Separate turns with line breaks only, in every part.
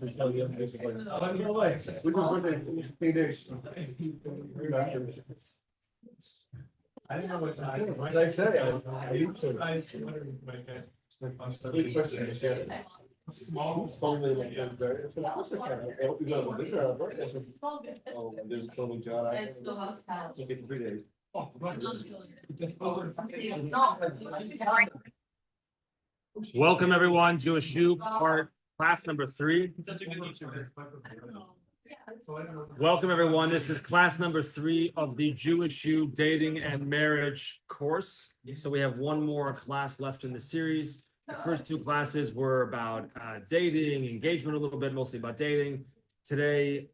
No way. We were birthday 8 days.
I didn't know what size.
What did I say? I used to. Good question.
Small.
Totally like that. I hope you got a visitor. Oh, there's totally John.
It's still hospitality.
It's okay, 3 days. Oh,
Welcome everyone, JewishU class number 3.
Such a good teacher.
Welcome everyone. This is class number 3 of the JewishU dating and marriage course. So we have one more class left in the series. The first 2 classes were about dating, engagement a little bit, mostly about dating. Today,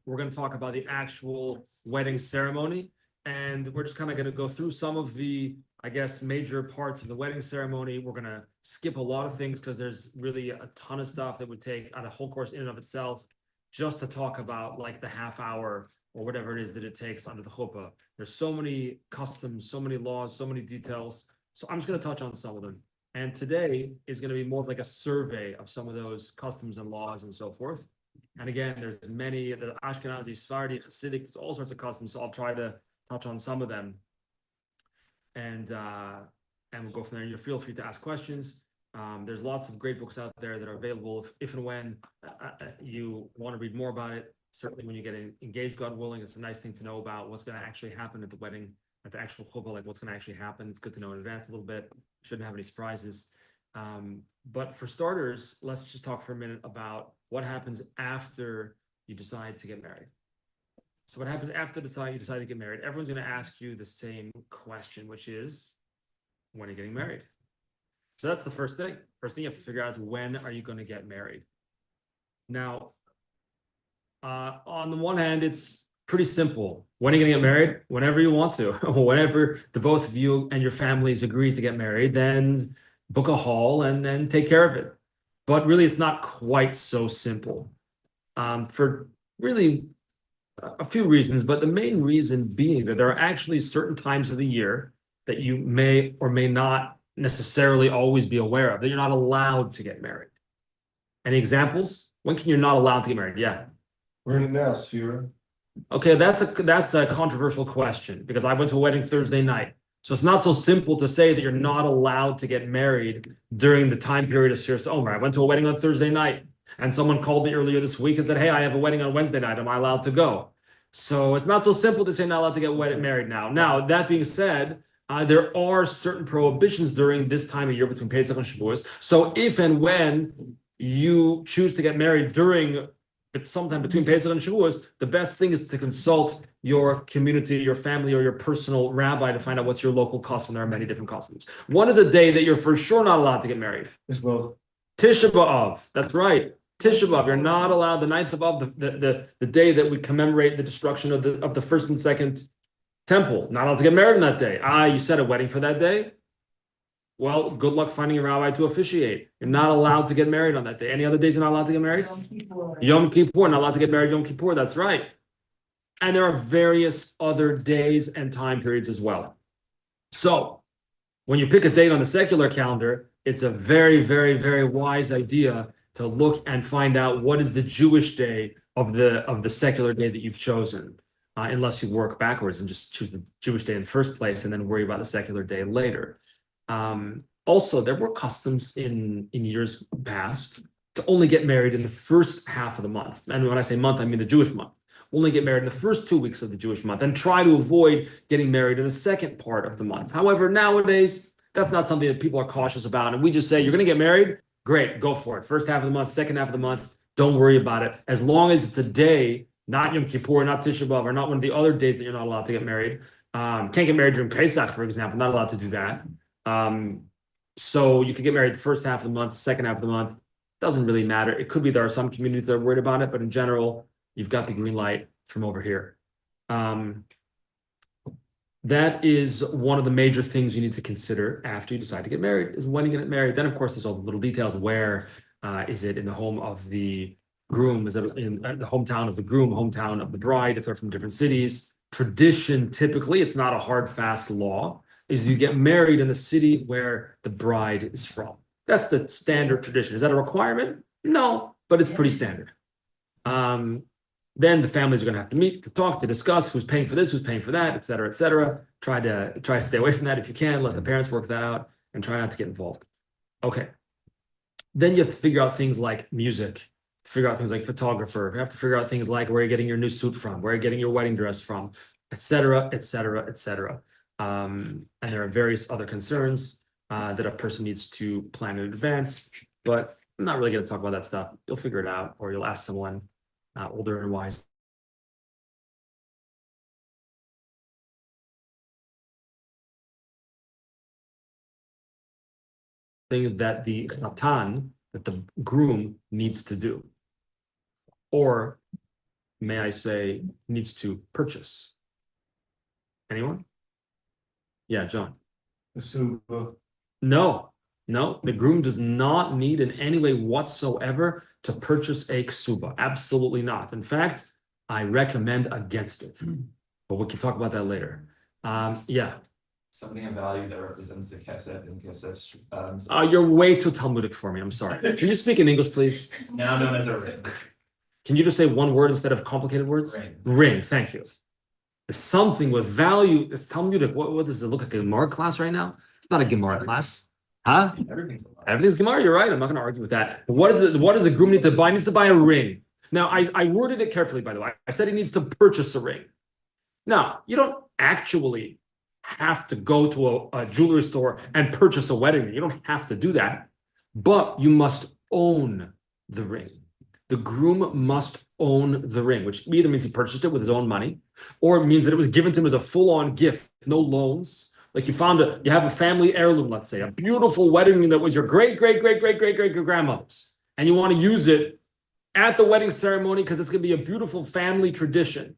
we're going to talk about the actual wedding ceremony. And we're just kind of going to go through some of the, I guess, major parts of the wedding ceremony. We're going to skip a lot of things because there's really a ton of stuff that would take on a whole course in and of itself just to talk about like the half hour or whatever it is that it takes under the chuppah. There's so many customs, so many laws, so many details. So I'm just going to touch on some of them. And today is going to be more like a survey of some of those customs and laws and so forth. And again, there's many, the Ashkenazi, Sephardi, Hasidic, there's all sorts of customs. So I'll try to touch on some of them, and we'll go from there. You feel free to ask questions. There's lots of great books out there that are available if and when you want to read more about it. Certainly when you get engaged, God willing, it's a nice thing to know about what's going to actually happen at the wedding, at the actual chuppah, like what's going to actually happen. It's good to know in advance a little bit. Shouldn't have any surprises. But for starters, let's just talk for a minute about what happens after you decide to get married. So what happens after you decide to get married? Everyone's going to ask you the same question, which is, when are you getting married? So that's the first thing. First thing you have to figure out is, when are you going to get married? Now, on the one hand, it's pretty simple. When are you going to get married? Whenever you want to. Whenever the both of you and your families agree to get married, then book a hall and then take care of it. But really, it's not quite so simple. For really a few reasons, but the main reason being that there are actually certain times of the year that you may or may not necessarily always be aware of, that you're not allowed to get married. Any examples? When can you not allowed to get married? Yeah.
We're in it now, Sierra.
Okay, that's a controversial question, because I went to a wedding Thursday night. So it's not so simple to say that you're not allowed to get married during the time period of Sirius Omer. I went to a wedding on Thursday night, and someone called me earlier this week and said, hey, I have a wedding on Wednesday night. Am I allowed to go? So it's not so simple to say not allowed to get married now. Now, that being said, there are certain prohibitions during this time of year between Pesach and Shavuos. So if and when you choose to get married during sometime between Pesach and Shavuos, the best thing is to consult your community, your family, or your personal rabbi to find out what's your local custom. There are many different customs. One is a day that you're for sure not allowed to get married. Tisha B'Av. That's right. Tisha B'Av. You're not allowed, the 9th of Av, the day that we commemorate the destruction of the first and second temple. Not allowed to get married on that day. You set a wedding for that day? Well, good luck finding a rabbi to officiate. You're not allowed to get married on that day. Any other days you're not allowed to get married? Yom Kippur. Not allowed to get married Yom Kippur. That's right. And there are various other days and time periods as well. So when you pick a date on the secular calendar, it's a very, very, very wise idea to look and find out what is the Jewish day of the secular day that you've chosen, unless you work backwards and just choose the Jewish day in the first place and then worry about the secular day later. Also, there were customs in years past to only get married in the first half of the month. And when I say month, I mean the Jewish month. Only get married in the first 2 weeks of the Jewish month and try to avoid getting married in the second part of the month. However, nowadays, that's not something that people are cautious about. And we just say, you're going to get married? Great, go for it. First half of the month, second half of the month, don't worry about it. As long as it's a day, not Yom Kippur, not Tisha B'Av, or not one of the other days that you're not allowed to get married. Can't get married during Pesach, for example, not allowed to do that. So you could get married the first half of the month, second half of the month. Doesn't really matter. It could be there are some communities that are worried about it, but in general, you've got the green light from over here. That is one of the major things you need to consider after you decide to get married, is when you get married. Then, of course, there's all the little details. Where is it in the home of the groom? Is it in the hometown of the groom, hometown of the bride, if they're from different cities? Tradition, typically, it's not a hard, fast law, is you get married in the city where the bride is from. That's the standard tradition. Is that a requirement? No, but it's pretty standard. Then the families are going to have to meet, to talk, to discuss who's paying for this, who's paying for that, et cetera, et cetera. Try to stay away from that if you can. Let the parents work that out and try not to get involved. Okay. Then you have to figure out things like music, figure out things like photographer. You have to figure out things like where you're getting your new suit from, where you're getting your wedding dress from, et cetera, et cetera, et cetera. And there are various other concerns that a person needs to plan in advance, but I'm not really going to talk about that stuff. You'll figure it out, or you'll ask someone older and wise. Thing that the khatan, that the groom needs to do, or may I say, needs to purchase. Anyone? Yeah, John. No, the groom does not need in any way whatsoever to purchase a ksuba. Absolutely not. In fact, I recommend against it. But we can talk about that later. Yeah.
Something of value that represents the kesef and kesef's.
You're way too Talmudic for me. I'm sorry. Can you speak in English, please?
Now known as a ring.
Can you just say one word instead of complicated words?
Ring.
Ring. Thank you. It's something with value. It's Talmudic. What does it look like? A Gemara class right now? It's not a Gemara class. Huh? Everything's Gemara. You're right. I'm not going to argue with that. But what does the groom need to buy? He needs to buy a ring. Now, I worded it carefully, by the way. I said he needs to purchase a ring. Now, you don't actually have to go to a jewelry store and purchase a wedding ring. You don't have to do that. But you must own the ring. The groom must own the ring, which either means he purchased it with his own money, or it means that it was given to him as a full-on gift, no loans. Like you have a family heirloom, let's say, a beautiful wedding ring that was your great-great-great-great-great-great-grandmother's, and you want to use it at the wedding ceremony because it's going to be a beautiful family tradition.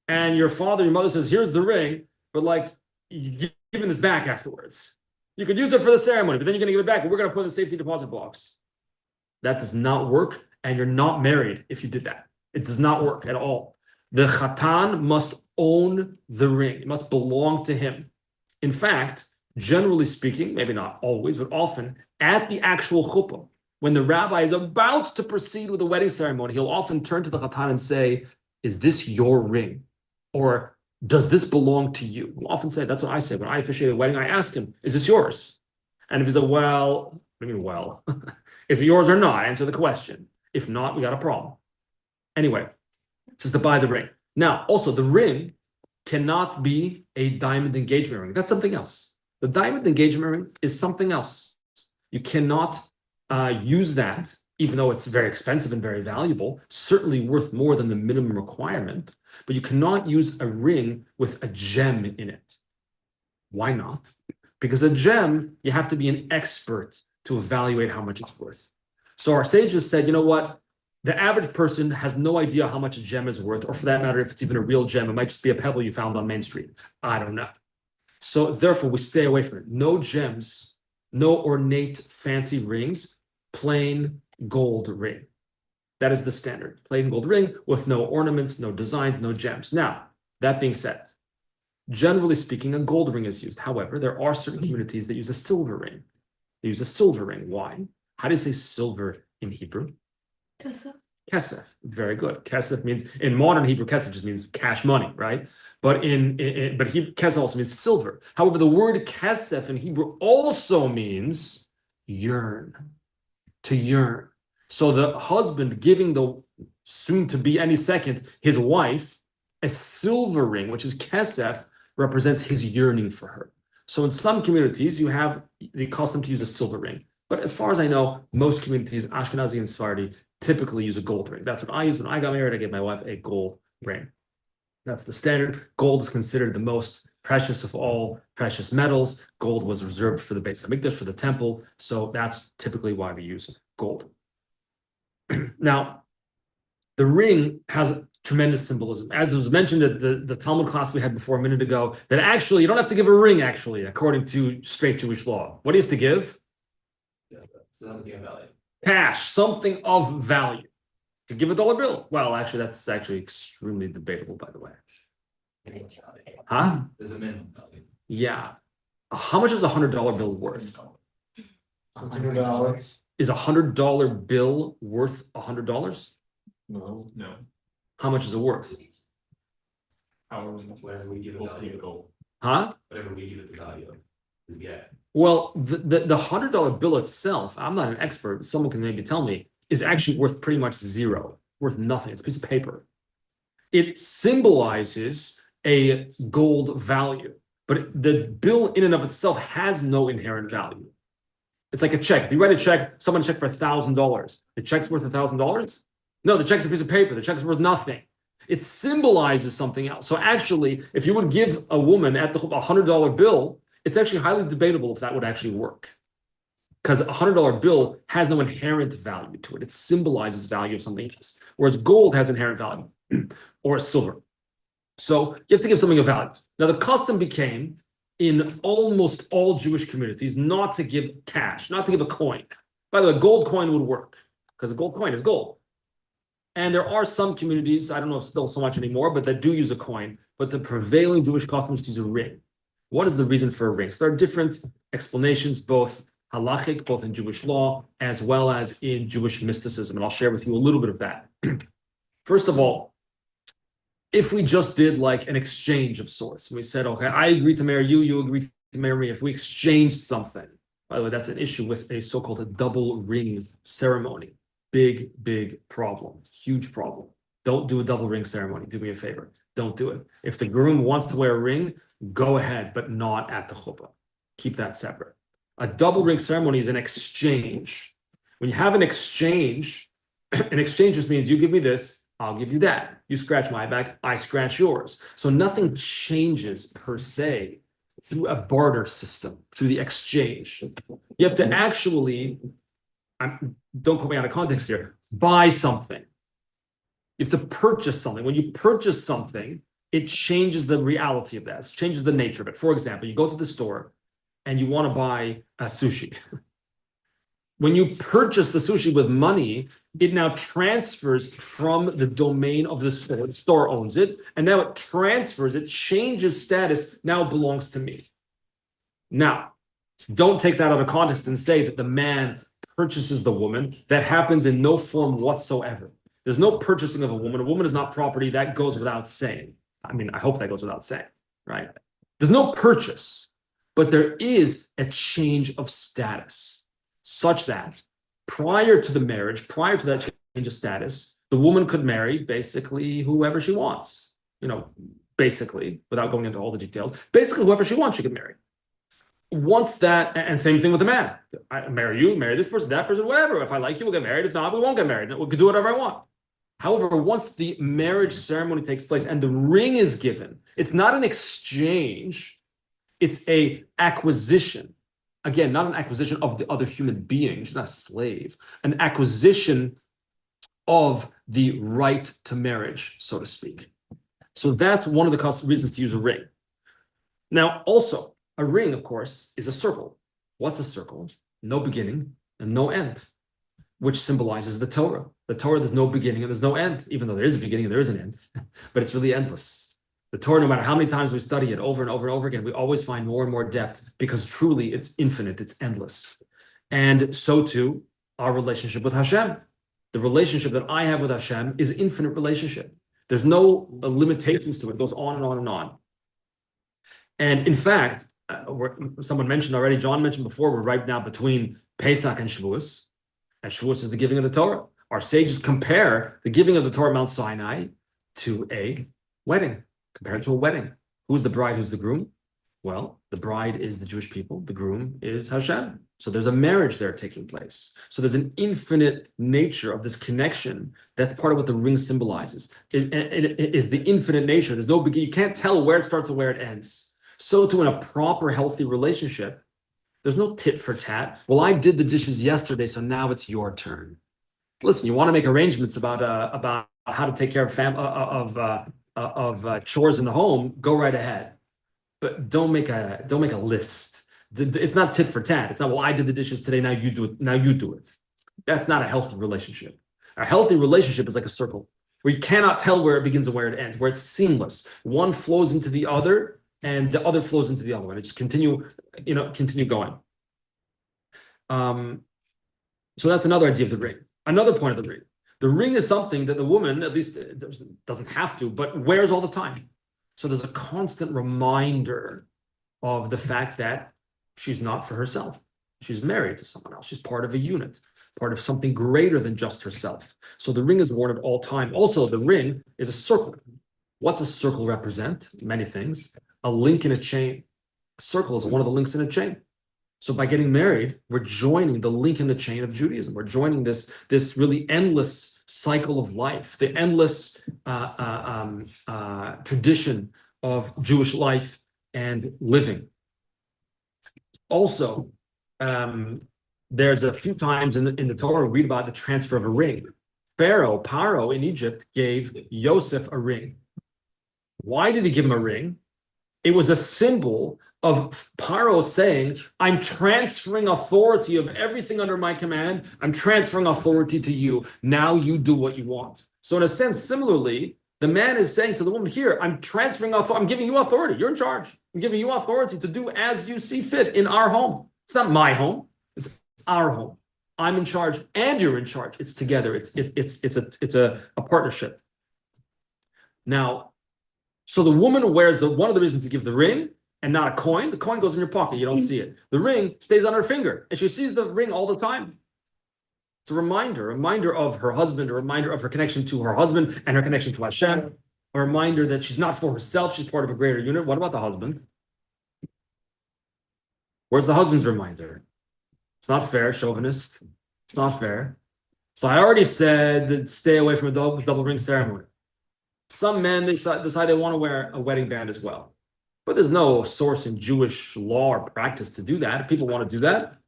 And your mother says, here's the ring, but like, you're giving this back afterwards. You could use it for the ceremony, but then you're going to give it back, and we're going to put it in the safety deposit box. That does not work, and you're not married if you did that. It does not work at all. The khatan must own the ring. It must belong to him. In fact, generally speaking, maybe not always, but often, at the actual chuppah, when the rabbi is about to proceed with the wedding ceremony, he'll often turn to the khatan and say, is this your ring? Or does this belong to you? He'll often say, that's what I say. When I officiate a wedding, I ask him, is this yours? And if he says, well, what do you mean, well? Is it yours or not? Answer the question. If not, we got a problem. Anyway, just to buy the ring. Now, also, the ring cannot be a diamond engagement ring. That's something else. The diamond engagement ring is something else. You cannot use that, even though it's very expensive and very valuable, certainly worth more than the minimum requirement, but you cannot use a ring with a gem in it. Why not? Because a gem, you have to be an expert to evaluate how much it's worth. So our sages said, you know what? The average person has no idea how much a gem is worth, or for that matter, if it's even a real gem, it might just be a pebble you found on Main Street. I don't know. So therefore, we stay away from it. No gems, no ornate fancy rings, plain gold ring. That is the standard. Plain gold ring with no ornaments, no designs, no gems. Now, that being said, generally speaking, a gold ring is used. However, there are certain communities that use a silver ring. They use a silver ring. Why? How do you say silver in Hebrew?
Kesef.
Kesef. Very good. Kesef means, in modern Hebrew, kesef just means cash money, right? But kesef also means silver. However, the word kesef in Hebrew also means yearn, to yearn. So the husband giving the soon-to-be any second his wife a silver ring, which is kesef, represents his yearning for her. So in some communities, you have the custom to use a silver ring. But as far as I know, most communities, Ashkenazi and Sephardi, typically use a gold ring. That's what I used when I got married. I gave my wife a gold ring. That's the standard. Gold is considered the most precious of all precious metals. Gold was reserved for the Beis Hamikdash, for the temple. So that's typically why we use gold. Now, the ring has tremendous symbolism. As was mentioned at the Talmud class we had before a minute ago, that actually you don't have to give a ring, actually, according to straight Jewish law. What do you have to give?
Something of value.
Cash, something of value. To give a dollar bill. Well, actually, that's actually extremely debatable, by the way. Huh?
There's a minimum value.
Yeah. How much is $100 bill worth?
$100.
Is $100 bill worth $100?
No.
No,
How much is it worth?
however,
Whatever we give it value,
Huh?
whatever we give it the value of, we get.
Well, the $100 bill itself, I'm not an expert, but someone can maybe tell me, is actually worth pretty much zero, worth nothing. It's a piece of paper. It symbolizes a gold value, but the bill in and of itself has no inherent value. It's like a check. If you write a check, someone check for $1,000. The check's worth $1,000? No, the check's a piece of paper. The check's worth nothing. It symbolizes something else. So actually, if you would give a woman at the $100 bill, it's actually highly debatable if that would actually work. Because a $100 bill has no inherent value to it. It symbolizes value of something else. Whereas gold has inherent value, or silver. So you have to give something a value. Now the custom became, in almost all Jewish communities, not to give cash, not to give a coin. By the way, gold coin would work, because a gold coin is gold. And there are some communities, I don't know if still so much anymore, but that do use a coin. But the prevailing Jewish custom is to use a ring. What is the reason for a ring? So there are different explanations, both halachic, both in Jewish law, as well as in Jewish mysticism. And I'll share with you a little bit of that. First of all, if we just did like an exchange of sorts, we said, okay, I agree to marry you, you agree to marry me. If we exchanged something, by the way, that's an issue with a so-called a double ring ceremony. Big, big problem, huge problem. Don't do a double ring ceremony. Do me a favor. Don't do it. If the groom wants to wear a ring, go ahead, but not at the chuppah. Keep that separate. A double ring ceremony is an exchange. When you have an exchange just means you give me this, I'll give you that. You scratch my back, I scratch yours. So nothing changes per se through a barter system, through the exchange. You have to actually, don't quote me out of context here, buy something. You have to purchase something. When you purchase something, it changes the reality of that. It changes the nature of it. For example, you go to the store and you want to buy a sushi. When you purchase the sushi with money, it now transfers from the domain of the store. The store owns it, and now it transfers, it changes status, now it belongs to me. Now, don't take that out of context and say that the man purchases the woman. That happens in no form whatsoever. There's no purchasing of a woman. A woman is not property. That goes without saying. I mean, I hope that goes without saying, right? There's no purchase, but there is a change of status, such that prior to the marriage, prior to that change of status, the woman could marry basically whoever she wants, basically, without going into all the details, basically whoever she wants, she could marry. Once that, and same thing with the man. I marry you, marry this person, that person, whatever. If I like you, we'll get married. If not, we won't get married. We could do whatever I want. However, once the marriage ceremony takes place and the ring is given, it's not an exchange, it's a acquisition. Again, not an acquisition of the other human being, she's not a slave, an acquisition of the right to marriage, so to speak. So that's one of the reasons to use a ring. Now, also, a ring, of course, is a circle. What's a circle? No beginning and no end, which symbolizes the Torah. The Torah, there's no beginning and there's no end, even though there is a beginning and there is an end, but it's really endless. The Torah, no matter how many times we study it over and over and over again, we always find more and more depth because truly it's infinite, it's endless. And so too, our relationship with Hashem. The relationship that I have with Hashem is infinite relationship. There's no limitations to it. It goes on and on and on. And in fact, someone mentioned already, John mentioned before, we're right now between Pesach and Shavuos. And Shavuos is the giving of the Torah. Our sages compare the giving of the Torah at Mount Sinai to a wedding. Compared to a wedding. Who's the bride, who's the groom? Well, the bride is the Jewish people, the groom is Hashem. So there's a marriage there taking place. So there's an infinite nature of this connection. That's part of what the ring symbolizes. It is the infinite nature. There's no beginning. You can't tell where it starts or where it ends. So too in a proper, healthy relationship, there's no tit for tat. Well, I did the dishes yesterday, so now it's your turn. Listen, you want to make arrangements about how to take care of chores in the home, go right ahead, but don't make a list. It's not tit for tat. It's not, well, I did the dishes today, now you do it. Now you do it. That's not a healthy relationship. A healthy relationship is like a circle where you cannot tell where it begins and where it ends, where it's seamless. One flows into the other, and the other flows into the other one. It's continue going. So that's another idea of the ring. Another point of the ring. The ring is something that the woman, at least doesn't have to, but wears all the time. So there's a constant reminder of the fact that she's not for herself. She's married to someone else. She's part of a unit, part of something greater than just herself. So the ring is worn at all time. Also, the ring is a circle. What's a circle represent? Many things. A link in a chain. A circle is one of the links in a chain. So by getting married, we're joining the link in the chain of Judaism. We're joining this really endless cycle of life, the endless tradition of Jewish life and living. Also, there's a few times in the Torah we read about the transfer of a ring. Paro in Egypt gave Yosef a ring. Why did he give him a ring? It was a symbol of Paro saying, I'm transferring authority of everything under my command. I'm transferring authority to you. Now you do what you want. So in a sense, similarly, the man is saying to the woman here, I'm transferring authority. I'm giving you authority. You're in charge. I'm giving you authority to do as you see fit in our home. It's not my home. It's our home. I'm in charge and you're in charge. It's together. It's a partnership. Now, so the woman wears one of the reasons to give the ring and not a coin. The coin goes in your pocket. You don't see it. The ring stays on her finger and she sees the ring all the time. It's a reminder of her husband, a reminder of her connection to her husband and her connection to Hashem, a reminder that she's not for herself. She's part of a greater unit. What about the husband? Where's the husband's reminder? It's not fair, chauvinist. It's not fair. So I already said that stay away from a double ring ceremony. Some men decide they want to wear a wedding band as well. But there's no source in Jewish law or practice to do that. If people want to do that,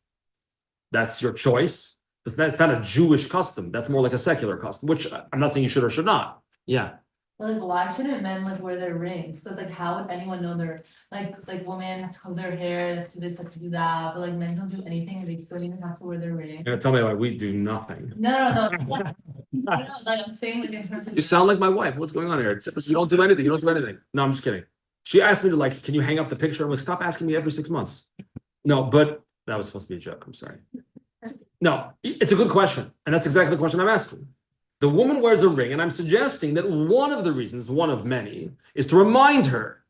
that's your choice. That's not a Jewish custom. That's more like a secular custom, which I'm not saying you should or should not. Yeah.
But like, why shouldn't men like wear their rings? Because like, how would anyone know their like women have to comb their hair, they have to do this, have to do that, but like men don't do anything, and they don't even have to wear their ring.
You're gonna tell me why we do nothing.
No. Like I'm saying, like in terms of
You sound like my wife. What's going on here? You don't do anything. You don't do anything. No, I'm just kidding. She asked me to like, can you hang up the picture? I'm like, stop asking me every 6 months. No, but that was supposed to be a joke. I'm sorry. No, it's a good question. And that's exactly the question I'm asking. The woman wears a ring, and I'm suggesting that one of the reasons, one of many, is to remind her.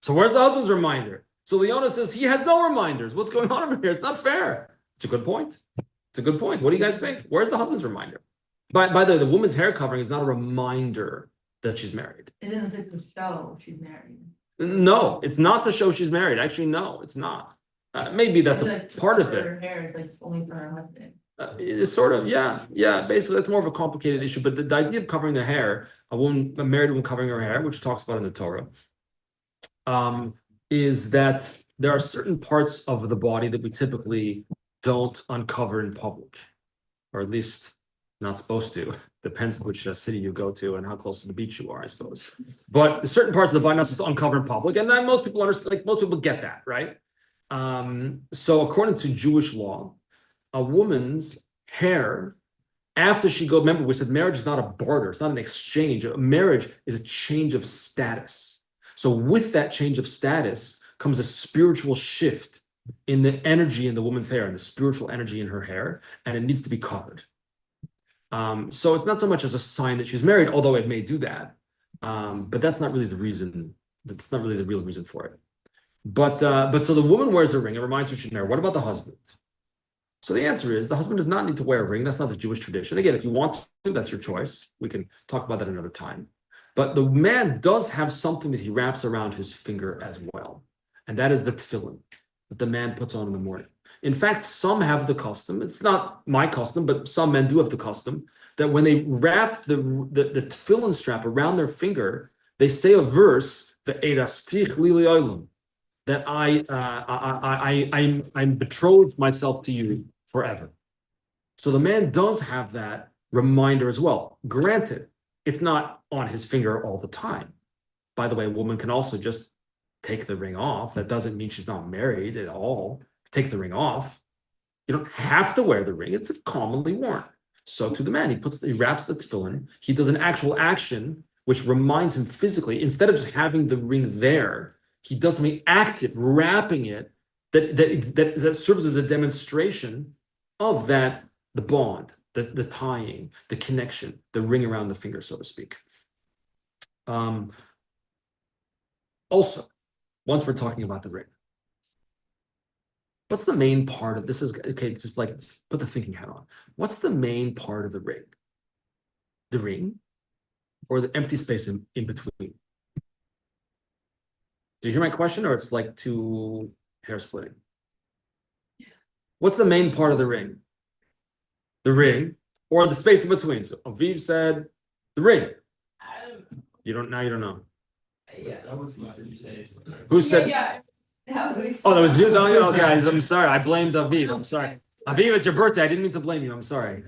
So where's the husband's reminder? So Leona says he has no reminders. What's going on over here? It's not fair. It's a good point. It's a good point. What do you guys think? Where's the husband's reminder? By the way, the woman's hair covering is not a reminder that she's married.
isn't it to show she's married?
No, it's not to show she's married. Actually, no, it's not. Maybe that's a part of it.
Her hair is like only for her husband.
It's sort of, yeah. Basically, that's more of a complicated issue. But the idea of covering the hair, a married woman covering her hair, which talks about in the Torah, is that there are certain parts of the body that we typically don't uncover in public, or at least not supposed to. Depends which city you go to and how close to the beach you are, I suppose. But certain parts of the body not supposed to uncover in public, and then most people understand. Like most people get that, right? So according to Jewish law, a woman's hair, after she goes, remember we said marriage is not a barter, it's not an exchange. A marriage is a change of status. So with that change of status comes a spiritual shift in the energy in the woman's hair and the spiritual energy in her hair, and it needs to be covered. So it's not so much as a sign that she's married, although it may do that. But that's not really the reason. That's not really the real reason for it. But so the woman wears a ring. It reminds her she's married. What about the husband? So the answer is the husband does not need to wear a ring. That's not the Jewish tradition. Again, if you want to, that's your choice. We can talk about that another time. But the man does have something that he wraps around his finger as well. And that is the tefillin that the man puts on in the morning. In fact, some have the custom. It's not my custom, but some men do have the custom that when they wrap the tefillin strap around their finger, they say a verse, "Ve'erastich li le'olam," that I'm betrothed myself to you forever. So the man does have that reminder as well. Granted, it's not on his finger all the time. By the way, a woman can also just take the ring off. That doesn't mean she's not married at all. Take the ring off. You don't have to wear the ring. It's commonly worn. So to the man, he wraps the tefillin. He does an actual action which reminds him physically, instead of just having the ring there, he does something active, wrapping it that serves as a demonstration of that the bond, the tying, the connection, the ring around the finger, so to speak. Also, once we're talking about the ring, what's the main part of this? Is okay, just like put the thinking hat on. What's the main part of the ring? The ring or the empty space in between? Do you hear my question, or it's like too hair splitting? What's the main part of the ring? The ring or the space in between? So Aviv said the ring. You don't know.
Yeah, that was not what you said.
Who said?
Yeah. That was
Oh, that was you. No, okay, I'm sorry. I blamed Aviv. I'm sorry. Aviv, it's your birthday. I didn't mean to blame you. I'm sorry.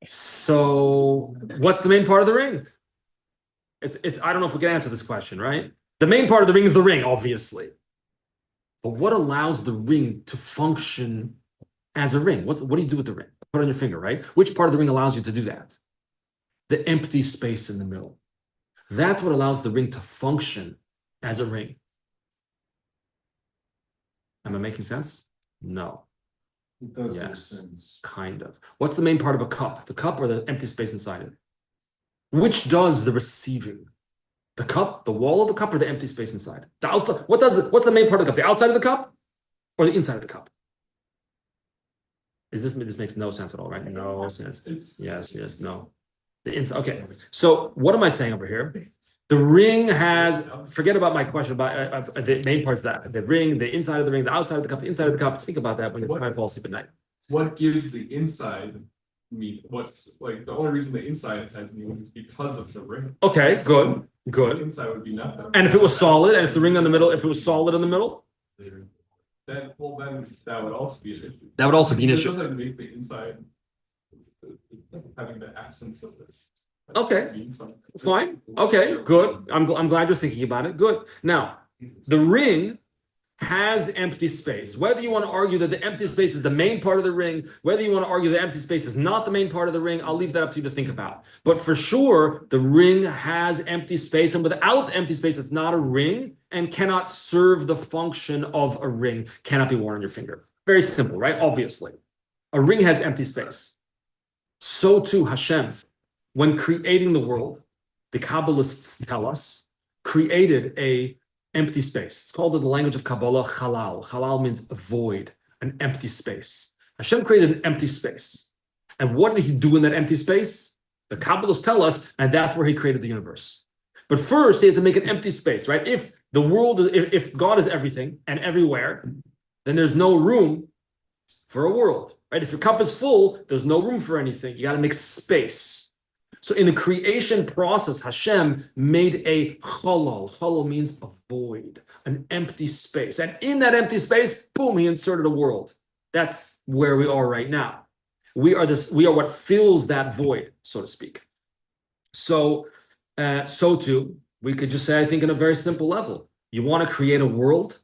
So, what's the main part of the ring? It's. I don't know if we can answer this question, right? The main part of the ring is the ring, obviously. But what allows the ring to function as a ring? What do you do with the ring? Put it on your finger, right? Which part of the ring allows you to do that? The empty space in the middle. That's what allows the ring to function as a ring. Am I making sense? No.
It does make
Yes,
sense.
kind of. What's the main part of a cup? The cup or the empty space inside it? Which does the receiving? The cup, the wall of the cup, or the empty space inside? The outside. What's the main part of the cup? The outside of the cup or the inside of the cup? This makes no sense at all, right? No sense. Yes, no. The inside. Okay. So what am I saying over here? The ring has. Forget about my question about the main parts of that. The ring, the inside of the ring, the outside of the cup, the inside of the cup. Think about that when you're trying to fall asleep at night.
What gives the inside meaning? What's like the only reason the inside has meaning is because of the ring.
Okay. Good.
The
Good.
inside would be nothing.
And if it was solid, and if the ring on the middle, if it was solid in the middle,
then that would also be an issue.
that would also be an
It
issue.
doesn't make the inside having the absence of this.
Okay.
Means something.
Fine. Okay. Good. I'm glad you're thinking about it. Good. Now, the ring has empty space. Whether you want to argue that the empty space is the main part of the ring, whether you want to argue the empty space is not the main part of the ring, I'll leave that up to you to think about. But for sure, the ring has empty space, and without empty space, it's not a ring and cannot serve the function of a ring, cannot be worn on your finger. Very simple, right? Obviously. A ring has empty space. So too, Hashem, when creating the world, the Kabbalists tell us, created a empty space. It's called in the language of Kabbalah halal. Halal means a void, an empty space. Hashem created an empty space. And what did he do in that empty space? The Kabbalists tell us, and that's where he created the universe. But first, he had to make an empty space, right? If the world, if God is everything and everywhere, then there's no room for a world, right? If your cup is full, there's no room for anything. You got to make space. So in the creation process, Hashem made a chalal. Chalal means a void, an empty space. And in that empty space, boom, he inserted a world. That's where we are right now. We are what fills that void, so to speak. So too, we could just say, I think, in a very simple level. You want to create a world?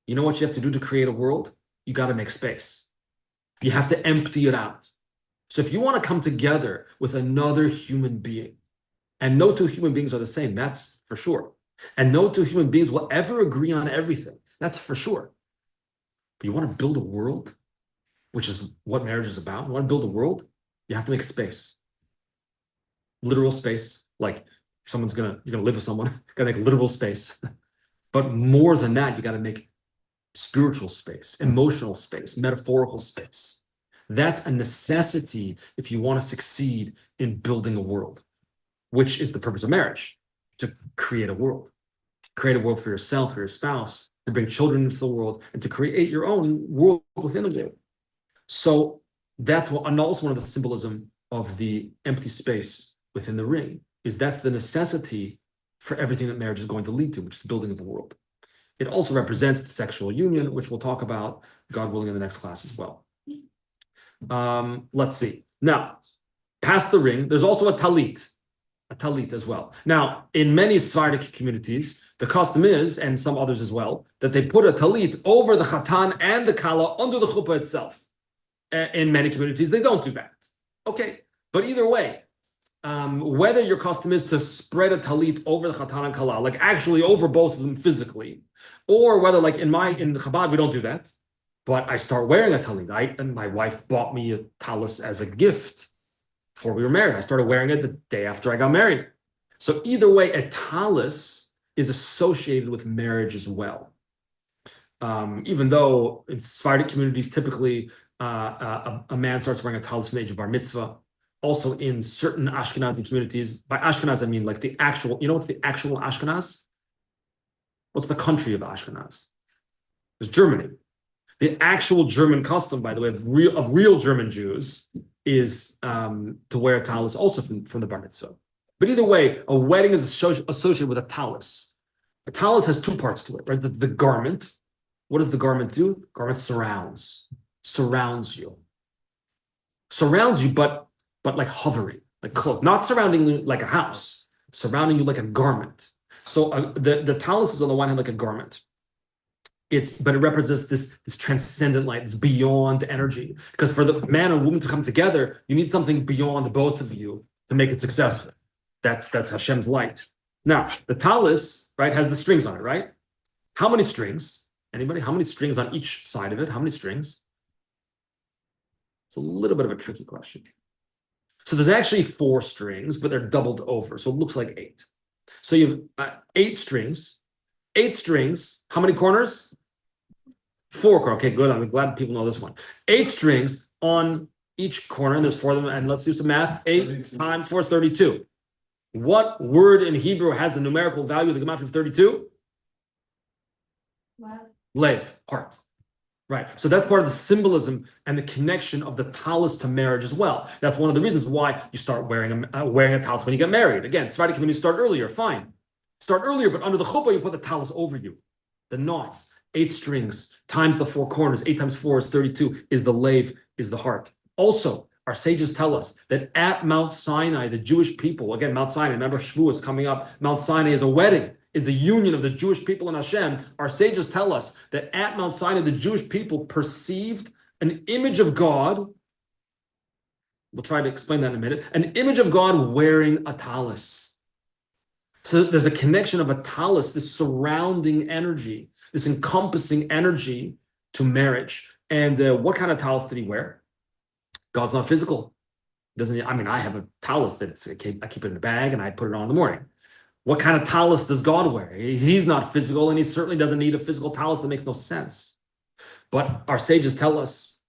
You know what you have to do to create a world? You got to make space. You have to empty it out. So if you want to come together with another human being, and no two human beings are the same, that's for sure. And no two human beings will ever agree on everything, that's for sure. But you want to build a world, which is what marriage is about. You want to build a world, you have to make space. Literal space, like you're gonna live with someone, you gotta make literal space. But more than that, you gotta make spiritual space, emotional space, metaphorical space. That's a necessity if you want to succeed in building a world, which is the purpose of marriage, to create a world. Create a world for yourself, for your spouse, to bring children into the world, and to create your own world within the world. So that's what, and also one of the symbolism of the empty space within the ring, is that's the necessity for everything that marriage is going to lead to, which is the building of the world. It also represents the sexual union, which we'll talk about, God willing, in the next class as well. Let's see. Now, past the ring, there's also a talit as well. Now, in many Sephardic communities, the custom is, and some others as well, that they put a talit over the chatan and the kala under the chuppah itself. In many communities, they don't do that. Okay, but either way, whether your custom is to spread a talit over the chatan and kala, like actually over both of them physically, or whether like in Chabad we don't do that, But I start wearing a talit, and my wife bought me a talis as a gift before we were married. I started wearing it the day after I got married. So either way, a talis is associated with marriage as well. Even though in Sephardic communities, typically a man starts wearing a talis from the age of bar mitzvah. Also in certain Ashkenazi communities, by Ashkenaz I mean like the actual, what's the actual Ashkenaz? What's the country of Ashkenaz? It's Germany. The actual German custom, by the way, of real German Jews is to wear a talis also from the bar mitzvah. But either way, a wedding is associated with a talis. A talis has two parts to it, right? The garment. What does the garment do? Garment surrounds you. Surrounds you, but like hovering, like cloak, not surrounding you like a house, surrounding you like a garment. So the talis is on the one hand like a garment. But it represents this transcendent light, this beyond energy. Because for the man and woman to come together, you need something beyond both of you to make it successful. That's Hashem's light. Now, the talis, right, has the strings on it, right? How many strings? Anybody? How many strings on each side of it? How many strings? It's a little bit of a tricky question. So there's actually 4 strings, but they're doubled over. So it looks like 8. So you have 8 strings. 8 strings. How many corners? 4 corners. Okay, good. I'm glad people know this one. 8 strings on each corner, and there's 4 of them. And let's do some math. 8 times 4 is 32. What word in Hebrew has the numerical value of the gematria of 32?
What?
Lev, heart. Right. So that's part of the symbolism and the connection of the talis to marriage as well. That's one of the reasons why you start wearing a talis when you get married. Again, Sephardic communities start earlier. Fine. Start earlier, but under the chuppah, you put the talis over you. The knots, 8 strings, times the 4 corners, 8 times 4 is 32, is the lev, is the heart. Also, our sages tell us that at Mount Sinai, the Jewish people, again, Mount Sinai, remember Shavuos is coming up, Mount Sinai is a wedding, is the union of the Jewish people and Hashem. Our sages tell us that at Mount Sinai, the Jewish people perceived an image of God. We'll try to explain that in a minute. An image of God wearing a talis. So there's a connection of a talis, this surrounding energy, this encompassing energy to marriage. And what kind of talis did he wear? God's not physical. I have a talis that I keep it in a bag and I put it on in the morning. What kind of talis does God wear? He's not physical, and he certainly doesn't need a physical talis. That makes no sense. But our sages tell us,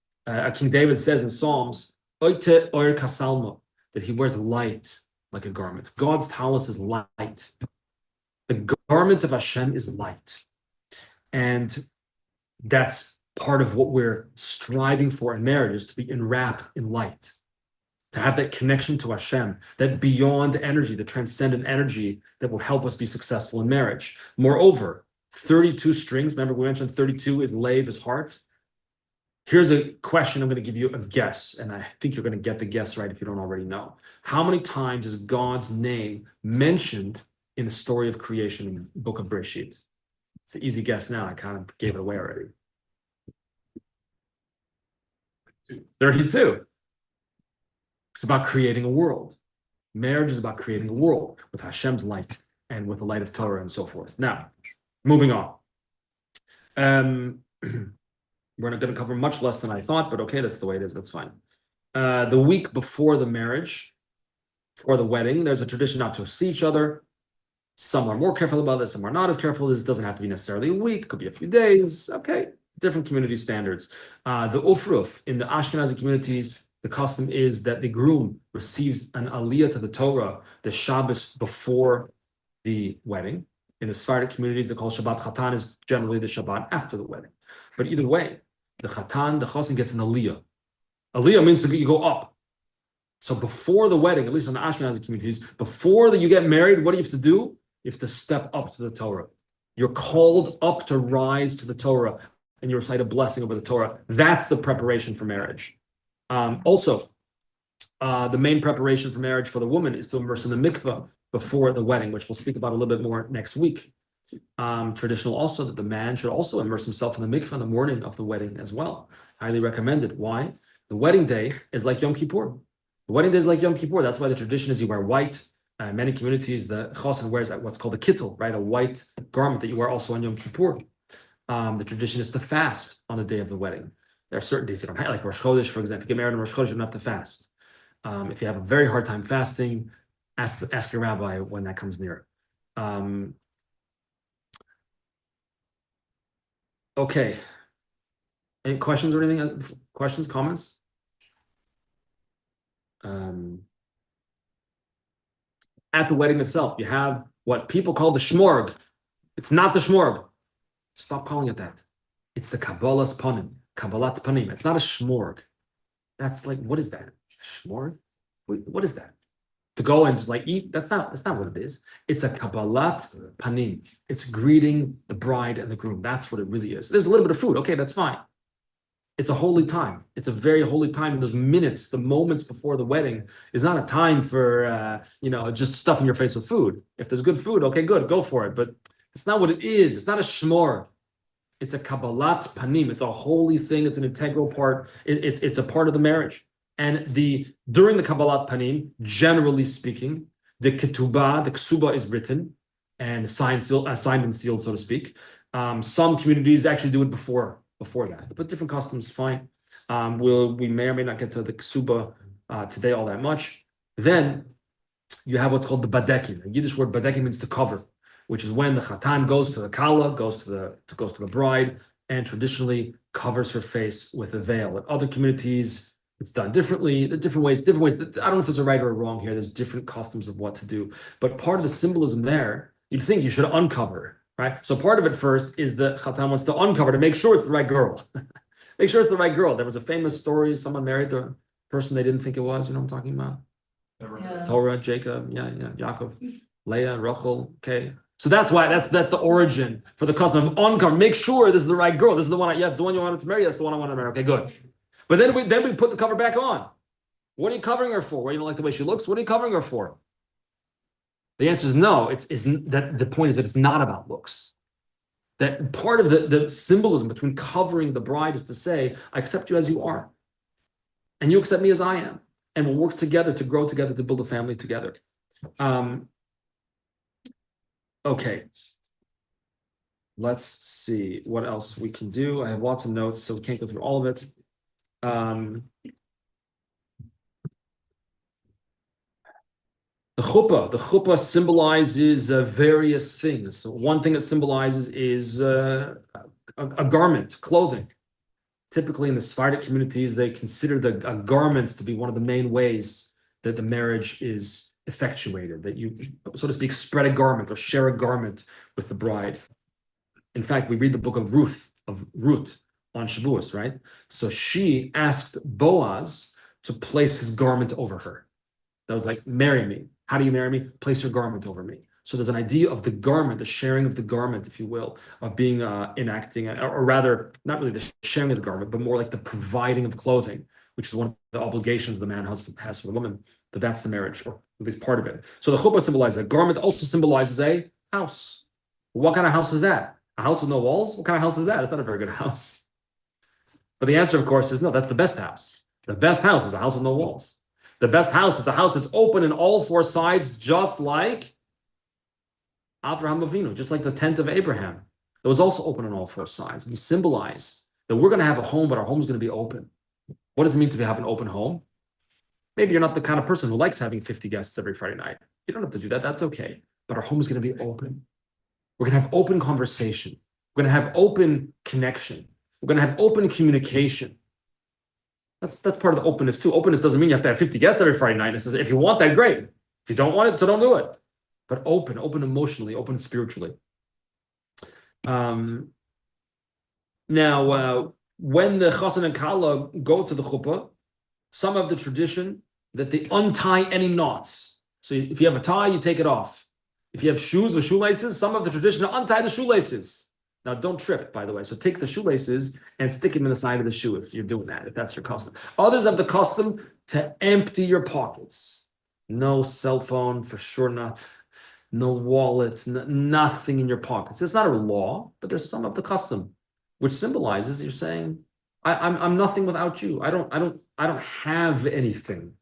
King David says in Psalms, Oite oir kasalmo, that he wears light like a garment. God's talis is light. The garment of Hashem is light. And that's part of what we're striving for in marriage, is to be enwrapped in light. To have that connection to Hashem, that beyond energy, the transcendent energy that will help us be successful in marriage. Moreover, 32 strings, remember we mentioned 32 is lev, is heart. Here's a question, I'm going to give you a guess, and I think you're going to get the guess right if you don't already know. How many times is God's name mentioned in the story of creation in the book of Bereshit? It's an easy guess now, I kind of gave it away already. 32. It's about creating a world. Marriage is about creating a world with Hashem's light and with the light of Torah and so forth. Now, moving on. We're not going to cover much less than I thought, but okay, that's the way it is. That's fine. The week before the marriage, for the wedding, there's a tradition not to see each other. Some are more careful about this, some are not as careful. This doesn't have to be necessarily a week, could be a few days. Okay, different community standards. The ufruf in the Ashkenazi communities, the custom is that the groom receives an aliyah to the Torah, the Shabbos before the wedding. In the Sephardic communities, they call Shabbat Chatan is generally the Shabbat after the wedding. But either way, the Chatan, the Chosin gets an aliyah. Aliyah means that you go up. So before the wedding, at least in the Ashkenazi communities, before you get married, what do you have to do? You have to step up to the Torah. You're called up to rise to the Torah, and you recite a blessing over the Torah. That's the preparation for marriage. Also, the main preparation for marriage for the woman is to immerse in the mikveh before the wedding, which we'll speak about a little bit more next week. Traditional also that the man should also immerse himself in the mikveh in the morning of the wedding as well. Highly recommended. Why? The wedding day is like Yom Kippur. The wedding day is like Yom Kippur. That's why the tradition is you wear white. In many communities, the chosin wears what's called a kittel, right? A white garment that you wear also on Yom Kippur. The tradition is to fast on the day of the wedding. There are certain days you don't have, like Rosh Chodesh, for example. If you get married on Rosh Chodesh, you don't have to fast. If you have a very hard time fasting, ask your rabbi when that comes near. Okay. Any questions or anything? Questions, comments? At the wedding itself, you have what people call the shmorg. It's not the shmorg. Stop calling it that. It's the Kabbalah's panim, Kabbalat panim. It's not a shmorg. That's like, what is that? Shmorg? What is that? To go and just like eat? That's not what it is. It's a Kabbalat panim. It's greeting the bride and the groom. That's what it really is. There's a little bit of food. Okay, that's fine. It's a holy time. It's a very holy time. And those minutes, the moments before the wedding, is not a time for just stuffing your face with food. If there's good food, okay, good, go for it. But it's not what it is. It's not a shmor. It's a kabbalat panim. It's a holy thing. It's an integral part. It's a part of the marriage. And during the kabbalat panim, generally speaking, the ketubah, the ksuba is written and signed and sealed, so to speak. Some communities actually do it before that, but different customs, fine. We may or may not get to the ksuba today all that much. Then you have what's called the badekin. The Yiddish word badekin means to cover, which is when the chatan goes to the kala, goes to the bride, and traditionally covers her face with a veil. In other communities, it's done differently. Different ways. I don't know if there's a right or a wrong here. There's different customs of what to do. But part of the symbolism there, you'd think you should uncover. Right? So part of it first is the Chatan wants to uncover to make sure it's the right girl. Make sure it's the right girl. There was a famous story, someone married the person they didn't think it was, you know what I'm talking about?
Yeah.
Torah, Jacob, Yaakov, Leah, Rachel, okay. So that's why that's the origin for the custom of uncover. Make sure this is the right girl. This is the one the one you wanted to marry, that's the one I want to marry. Okay, good. But then we put the cover back on. What are you covering her for? Well, you don't like the way she looks? What are you covering her for? The answer is no. It's that the point is that it's not about looks. That part of the symbolism between covering the bride is to say, I accept you as you are. And you accept me as I am. And we'll work together to grow together, to build a family together. Okay. Let's see what else we can do. I have lots of notes, so we can't go through all of it. The chuppah symbolizes various things. So one thing it symbolizes is a garment, clothing. Typically in the Sephardic communities, they consider a garment to be one of the main ways that the marriage is effectuated, that you, so to speak, spread a garment or share a garment with the bride. In fact, we read the book of Ruth on Shavuos, right? So she asked Boaz to place his garment over her. That was like, marry me. How do you marry me? Place your garment over me. So there's an idea of the garment, the sharing of the garment, if you will, of being enacting, or rather, not really the sharing of the garment, but more like the providing of clothing, which is one of the obligations the man has for the woman, that's the marriage, or at least part of it. So the chuppah symbolizes a garment, also symbolizes a house. What kind of house is that? A house with no walls? What kind of house is that? It's not a very good house. But the answer, of course, is no, that's the best house. The best house is a house with no walls. The best house is a house that's open in all four sides, just like Avraham Avinu, just like the tent of Abraham. It was also open on all four sides. We symbolize that we're going to have a home, but our home is going to be open. What does it mean to have an open home? Maybe you're not the kind of person who likes having 50 guests every Friday night. You don't have to do that. That's okay. But our home is going to be open. We're going to have open conversation. We're going to have open connection. We're going to have open communication. That's part of the openness too. Openness doesn't mean you have to have 50 guests every Friday night. It says if you want that, great. If you don't want it, so don't do it. But open emotionally, open spiritually. Now, when the chassan and kala go to the chuppah, some have the tradition that they untie any knots. So if you have a tie, you take it off. If you have shoes with shoelaces, some have the tradition to untie the shoelaces. Now, don't trip, by the way. So take the shoelaces and stick them in the side of the shoe if you're doing that, if that's your custom. Others have the custom to empty your pockets. No cell phone, for sure not. No wallet, nothing in your pockets. It's not a law, but there's some of the custom, which symbolizes you're saying, I'm nothing without you. I don't have anything.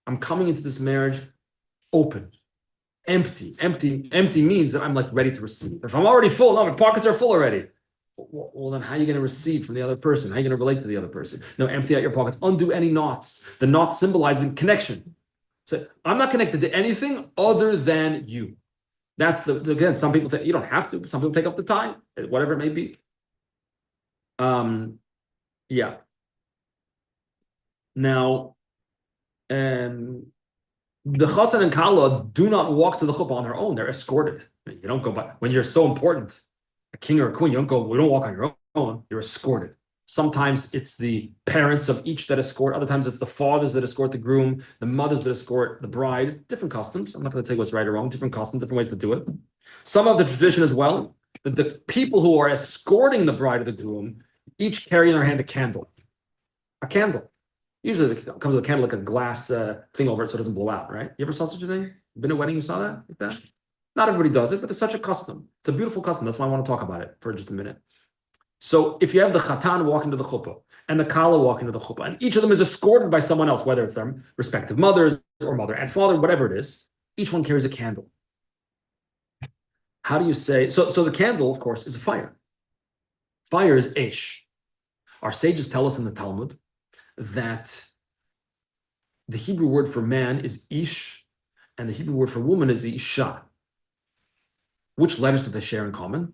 I'm coming into this marriage open. Empty means that I'm like ready to receive. If I'm already full, no, my pockets are full already. Well, then how are you going to receive from the other person? How are you going to relate to the other person? No, empty out your pockets, undo any knots. The knots symbolizing connection. So I'm not connected to anything other than you. That's again, some people you don't have to, but some people take up the time, whatever it may be. Yeah. Now, the chassan and kala do not walk to the chuppah on their own. They're escorted. You don't go by when you're so important, a king or a queen. You don't walk on your own. You're escorted. Sometimes it's the parents of each that escort. Other times it's the fathers that escort the groom, the mothers that escort the bride. Different customs. I'm not going to tell you what's right or wrong. Different customs, different ways to do it. Some of the tradition as well. The people who are escorting the bride or the groom each carry in their hand a candle. A candle. Usually it comes with a candle like a glass thing over it so it doesn't blow out, right? You ever saw such a thing? Been to a wedding, you saw that? Like that? Not everybody does it, but it's such a custom. It's a beautiful custom. That's why I want to talk about it for just a minute. So if you have the chatan walking to the chuppah and the kala walking to the chuppah, and each of them is escorted by someone else, whether it's their respective mothers or mother and father, whatever it is, each one carries a candle. How do you say, so the candle, of course, is a fire. Fire is esh. Our sages tell us in the Talmud that the Hebrew word for man is ish, and the Hebrew word for woman is isha. Which letters do they share in common?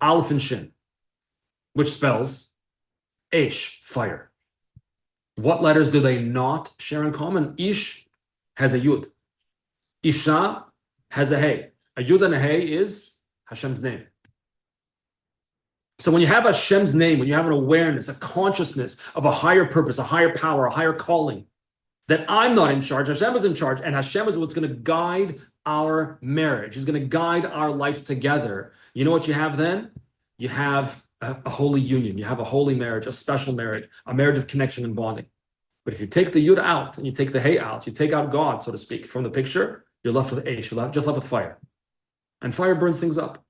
Aleph and Shin, which spells Esh, fire. What letters do they not share in common? Ish has a Yud. Isha has a Hey. A Yud and a Hey is Hashem's name. So when you have Hashem's name, when you have an awareness, a consciousness of a higher purpose, a higher power, a higher calling, that I'm not in charge, Hashem is in charge, and Hashem is what's going to guide our marriage. He's going to guide our life together. You know what you have then? You have a holy union. You have a holy marriage, a special marriage, a marriage of connection and bonding. But if you take the Yud out and you take the Hey out, you take out God, so to speak, from the picture, you're left with Eish, you're just left with fire. And fire burns things up.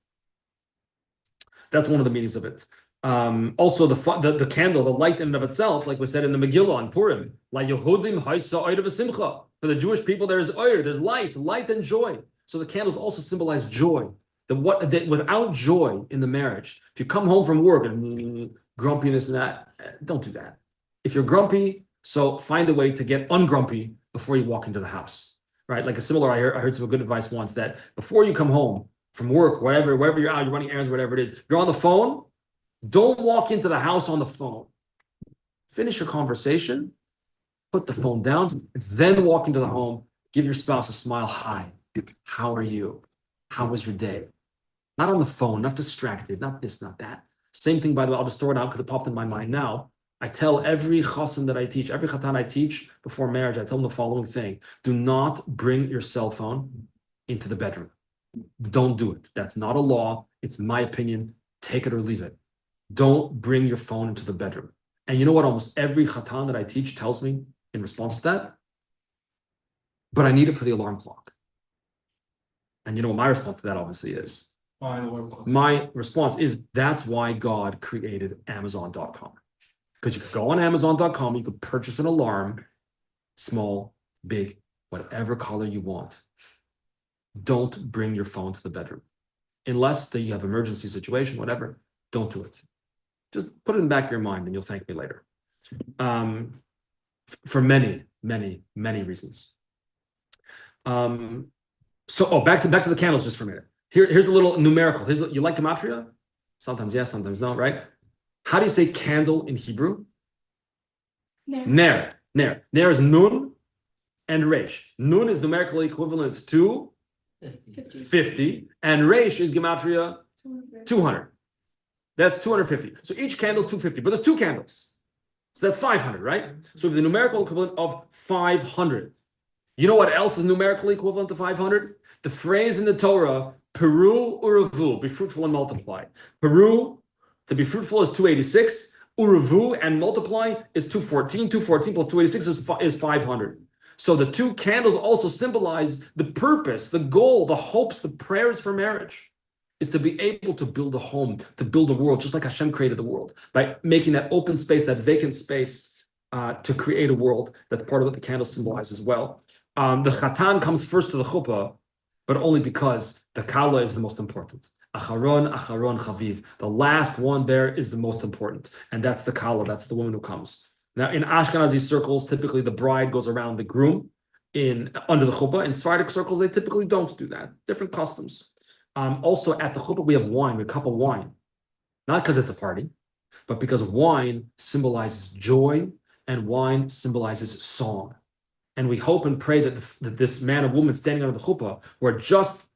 That's one of the meanings of it. Also, the candle, the light in and of itself, like we said in the Megillah on Purim, La Yehudim Haisa Oir V'Simcha. For the Jewish people, there is oir, there's light and joy. So the candles also symbolize joy. That without joy in the marriage, if you come home from work and grumpiness and that, don't do that. If you're grumpy, so find a way to get ungrumpy before you walk into the house, right? Like a similar, I heard some good advice once that before you come home from work, wherever you're out, you're running errands, whatever it is, you're on the phone. Don't walk into the house on the phone. Finish your conversation, put the phone down, then walk into the home, give your spouse a smile. Hi, how are you? How was your day? Not on the phone, not distracted, not this, not that. Same thing, by the way, I'll just throw it out because it popped in my mind now. I tell every chassan that I teach, every chatan I teach before marriage, I tell them the following thing. Do not bring your cell phone into the bedroom. Don't do it. That's not a law. It's my opinion. Take it or leave it. Don't bring your phone into the bedroom. And you know what almost every chatan that I teach tells me in response to that? But I need it for the alarm clock. And you know what my response to that obviously is? My response is that's why God created Amazon.com. Because you can go on Amazon.com, you can purchase an alarm, small, big, whatever color you want. Don't bring your phone to the bedroom. Unless that you have emergency situation, whatever, don't do it. Just put it in the back of your mind and you'll thank me later. For many, many, many reasons. Back to the candles just for a minute. Here's a little numerical. You like gematria? Sometimes yes, sometimes no, right? How do you say candle in Hebrew? Ner. Ner is nun and resh. Nun is numerically equivalent to 50, and resh is gematria 200. That's 250. So each candle is 250, but there's two candles. So that's 500, right? So we have the numerical equivalent of 500. You know what else is numerically equivalent to 500? The phrase in the Torah, Peru uravu, be fruitful and multiply. Peru, to be fruitful is 286. Uravu and multiply is 214. 214 plus 286 is 500. So the two candles also symbolize the purpose, the goal, the hopes, the prayers for marriage is to be able to build a home, to build a world, just like Hashem created the world, by making that open space, that vacant space to create a world. That's part of what the candles symbolize as well. The chatan comes first to the chuppah, but only because the kala is the most important. Acharon, acharon chaviv. The last one there is the most important, and that's the kala. That's the woman who comes. Now, in Ashkenazi circles, typically the bride goes around the groom under the chuppah. In Sephardic circles, they typically don't do that. Different customs. Also, at the chuppah, we have wine, we have a cup of wine, not because it's a party, but because wine symbolizes joy and wine symbolizes song. And we hope and pray that this man and woman standing under the chuppah, who are just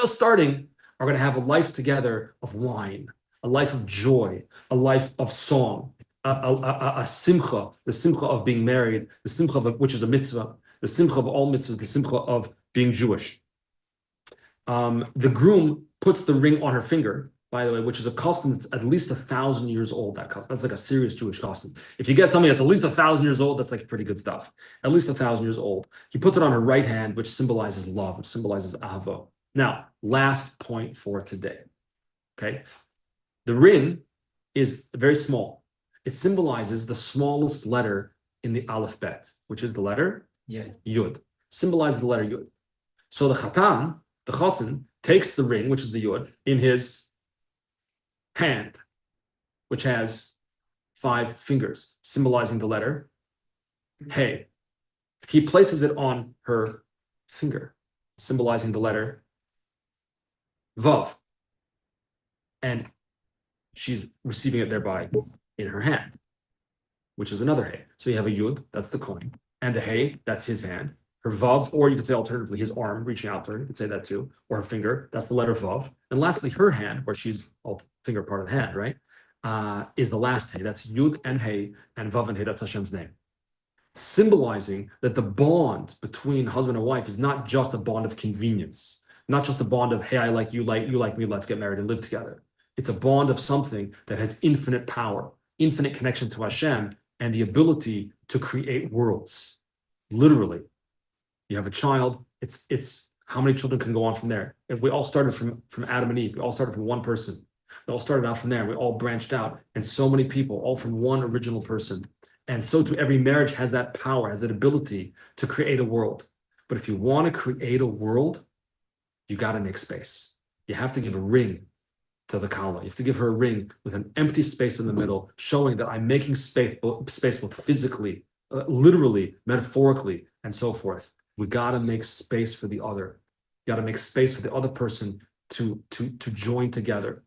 starting, are going to have a life together of wine, a life of joy, a life of song, a simcha, the simcha of being married, the simcha of which is a mitzvah, the simcha of all mitzvahs, the simcha of being Jewish. The groom puts the ring on her finger, by the way, which is a custom that's at least 1,000 years old. That's like a serious Jewish custom. If you get something that's at least 1,000 years old, that's like pretty good stuff. At least 1,000 years old. He puts it on her right hand, which symbolizes love, which symbolizes ahava. Now, last point for today. Okay, the ring is very small. It symbolizes the smallest letter in the alphabet, which is the letter Yud. Symbolizes the letter Yud. So the Chatan, the Chassan, takes the ring, which is the Yud, in his hand, which has 5 fingers, symbolizing the letter Hey. He places it on her finger, symbolizing the letter Vav. And she's receiving it thereby in her hand, which is another Hey. So you have a Yud, that's the coin, and a Hey, that's his hand. Her Vav, or you could say alternatively his arm reaching out to her, you could say that too, or her finger, that's the letter Vav. And lastly, her hand, where she's finger part of the hand, right, is the last Hey, that's Yud and Hey, and Vav and Hey, that's Hashem's name. Symbolizing that the bond between husband and wife is not just a bond of convenience, not just a bond of, hey, I like you like me, let's get married and live together. It's a bond of something that has infinite power, infinite connection to Hashem, and the ability to create worlds. Literally. You have a child, it's how many children can go on from there? If we all started from Adam and Eve, we all started from one person. We all started out from there, we all branched out, and so many people, all from one original person. And so too, every marriage has that power, has that ability to create a world. But if you want to create a world, you got to make space. You have to give a ring to the Kala. You have to give her a ring with an empty space in the middle, showing that I'm making space both physically, literally, metaphorically, and so forth. We got to make space for the other. You got to make space for the other person to join together.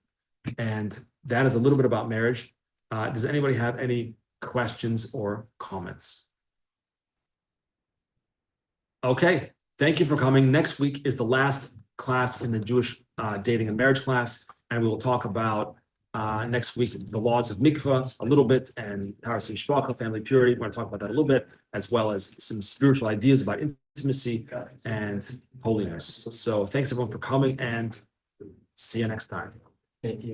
And that is a little bit about marriage. Does anybody have any questions or comments? Okay, thank you for coming. Next week is the last class in the Jewish dating and marriage class, and we will talk about next week the laws of mikvah a little bit, and Taras Mishpacha, family purity. We're going to talk about that a little bit, as well as some spiritual ideas about intimacy and holiness. So thanks everyone for coming, and see you next time.
Thank you.